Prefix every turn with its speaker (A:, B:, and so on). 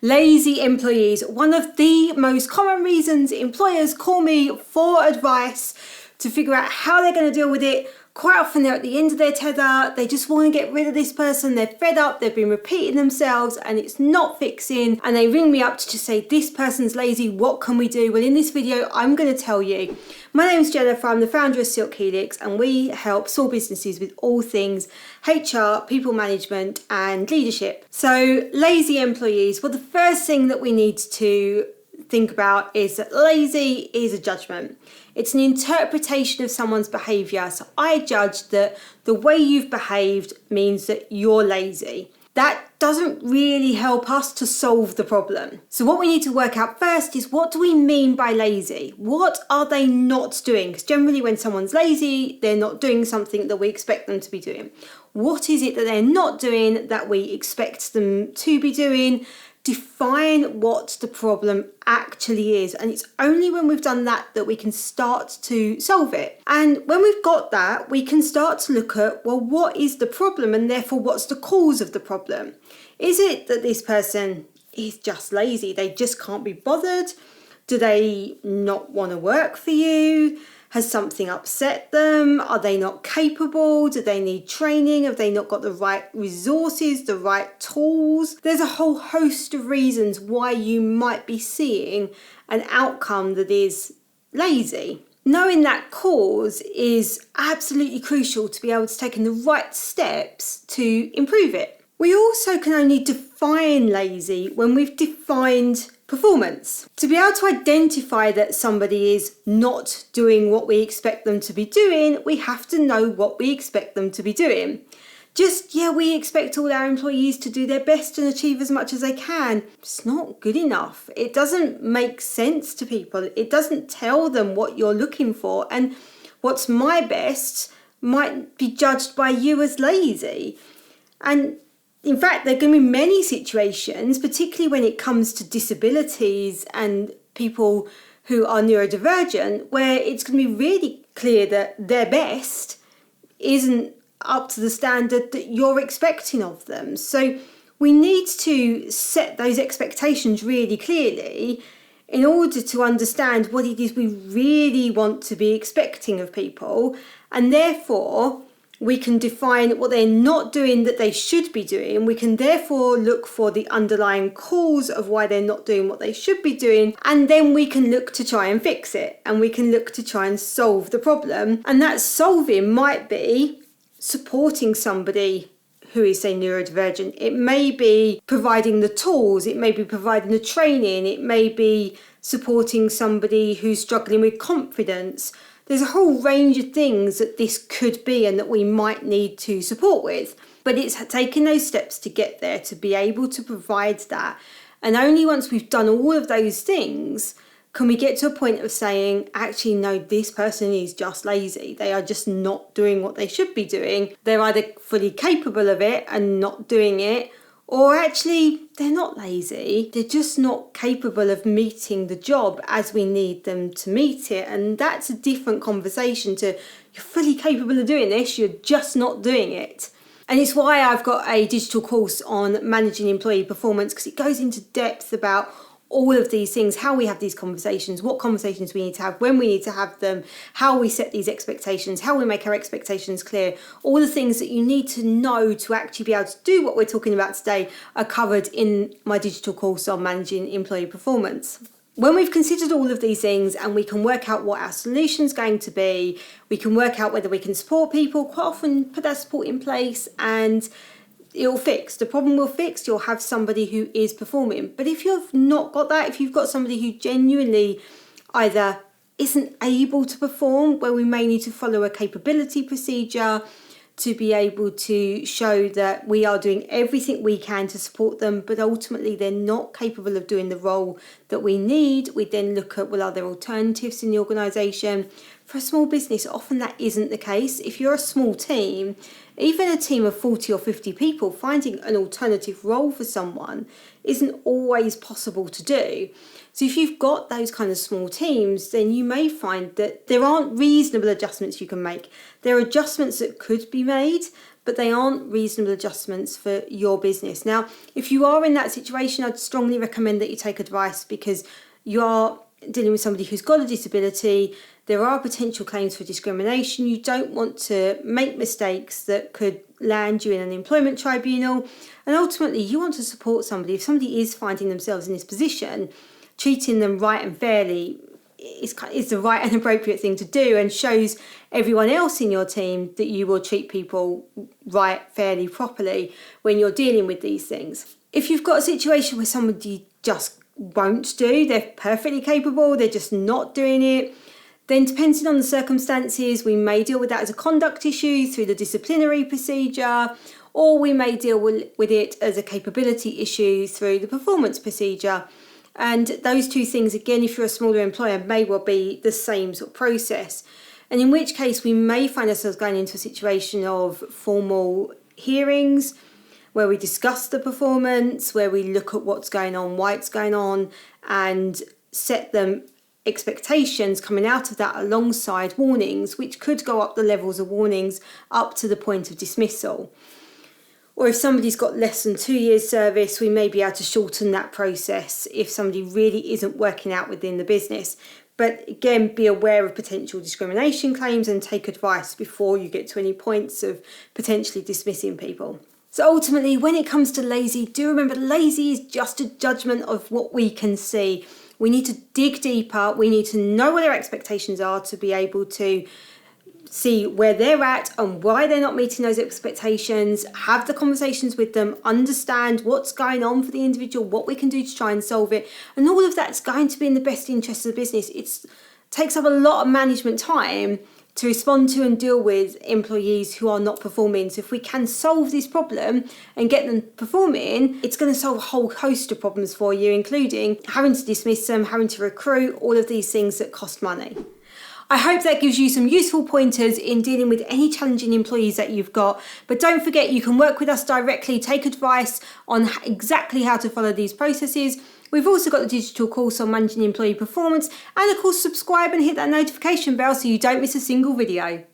A: Lazy employees, one of the most common reasons employers call me for advice to figure out how they're going to deal with it. Quite often they're at the end of their tether, they just want to get rid of this person, they're fed up, they've been repeating themselves and it's not fixing, and they ring me up to just say, this person's lazy, what can we do? Well, in this video, I'm going to tell you. My name's Jenefer, I'm the founder of Silk Helix, and we help small businesses with all things HR, people management and leadership. So lazy employees, well, the first thing that we need to think about is that lazy is a judgment. It's an interpretation of someone's behaviour. So I judge that the way you've behaved means that you're lazy. That doesn't really help us to solve the problem. So what we need to work out first is, what do we mean by lazy? What are they not doing? Because generally when someone's lazy, they're not doing something that we expect them to be doing. What is it that they're not doing that we expect them to be doing? Define what the problem actually is, and it's only when we've done that that we can start to solve it. And when we've got that, we can start to look at, well, what is the problem, and therefore what's the cause of the problem? Is it that this person is just lazy? They just can't be bothered? Do they not want to work for you? Has something upset them? Are they not capable? Do they need training? Have they not got the right resources, the right tools? There's a whole host of reasons why you might be seeing an outcome that is lazy. Knowing that cause is absolutely crucial to be able to take in the right steps to improve it. We also can only define lazy when we've defined performance. To be able to identify that somebody is not doing what we expect them to be doing, we have to know what we expect them to be doing. We expect all our employees to do their best and achieve as much as they can. It's not good enough. It doesn't make sense to people. It doesn't tell them what you're looking for, and what's my best might be judged by you as lazy. And in fact, there are going to be many situations, particularly when it comes to disabilities and people who are neurodivergent, where it's going to be really clear that their best isn't up to the standard that you're expecting of them. So we need to set those expectations really clearly in order to understand what it is we really want to be expecting of people, and therefore we can define what they're not doing that they should be doing. We can therefore look for the underlying cause of why they're not doing what they should be doing, and then we can look to try and fix it, and we can look to try and solve the problem. And that solving might be supporting somebody who is, say, neurodivergent. It may be providing the tools, it may be providing the training, it may be supporting somebody who's struggling with confidence. There's a whole range of things that this could be and that we might need to support with. But it's taking those steps to get there, to be able to provide that. And only once we've done all of those things can we get to a point of saying, actually, no, this person is just lazy. They are just not doing what they should be doing. They're either fully capable of it and not doing it, or actually they're not lazy, they're just not capable of meeting the job as we need them to meet it. And that's a different conversation to, you're fully capable of doing this, you're just not doing it. And it's why I've got a digital course on managing employee performance, because it goes into depth about all of these things, how we have these conversations, what conversations we need to have, when we need to have them, how we set these expectations, how we make our expectations clear. All the things that you need to know to actually be able to do what we're talking about today are covered in my digital course on managing employee performance. When we've considered all of these things and we can work out what our solution's going to be, we can work out whether we can support people, quite often put that support in place, and it'll fix. The problem will fix. You'll have somebody who is performing. But if you've not got that, if you've got somebody who genuinely either isn't able to perform, where we may need to follow a capability procedure to be able to show that we are doing everything we can to support them, but ultimately they're not capable of doing the role that we need, we then look at, well, are there alternatives in the organisation? For a small business, often that isn't the case. If you're a small team, even a team of 40 or 50 people, finding an alternative role for someone isn't always possible to do. So if you've got those kind of small teams, then you may find that there aren't reasonable adjustments you can make. There are adjustments that could be made, but but they aren't reasonable adjustments for your business. Now, if you are in that situation, I'd strongly recommend that you take advice, because you are dealing with somebody who's got a disability. There are potential claims for discrimination. You don't want to make mistakes that could land you in an employment tribunal. And ultimately, you want to support somebody. If somebody is finding themselves in this position, treating them right and fairly is the right and appropriate thing to do, and shows everyone else in your team that you will treat people right, fairly, properly when you're dealing with these things. If you've got a situation where somebody just won't do, they're perfectly capable, they're just not doing it, then depending on the circumstances, we may deal with that as a conduct issue through the disciplinary procedure, or we may deal with it as a capability issue through the performance procedure. And those two things, again, if you're a smaller employer, may well be the same sort of process. And in which case we may find ourselves going into a situation of formal hearings where we discuss the performance, where we look at what's going on, why it's going on, and set them expectations coming out of that alongside warnings, which could go up the levels of warnings up to the point of dismissal. Or if somebody's got less than 2 years service, we may be able to shorten that process if somebody really isn't working out within the business. But again, be aware of potential discrimination claims and take advice before you get to any points of potentially dismissing people. So ultimately, when it comes to lazy, do remember lazy is just a judgment of what we can see. We need to dig deeper. We need to know what our expectations are to be able to see where they're at and why they're not meeting those expectations, have the conversations with them, understand what's going on for the individual, what we can do to try and solve it. And all of that's going to be in the best interest of the business. It takes up a lot of management time to respond to and deal with employees who are not performing. So if we can solve this problem and get them performing, it's going to solve a whole host of problems for you, including having to dismiss them, having to recruit, all of these things that cost money. I hope that gives you some useful pointers in dealing with any challenging employees that you've got. But don't forget, you can work with us directly, take advice on exactly how to follow these processes. We've also got the digital course on managing employee performance, and of course subscribe and hit that notification bell so you don't miss a single video.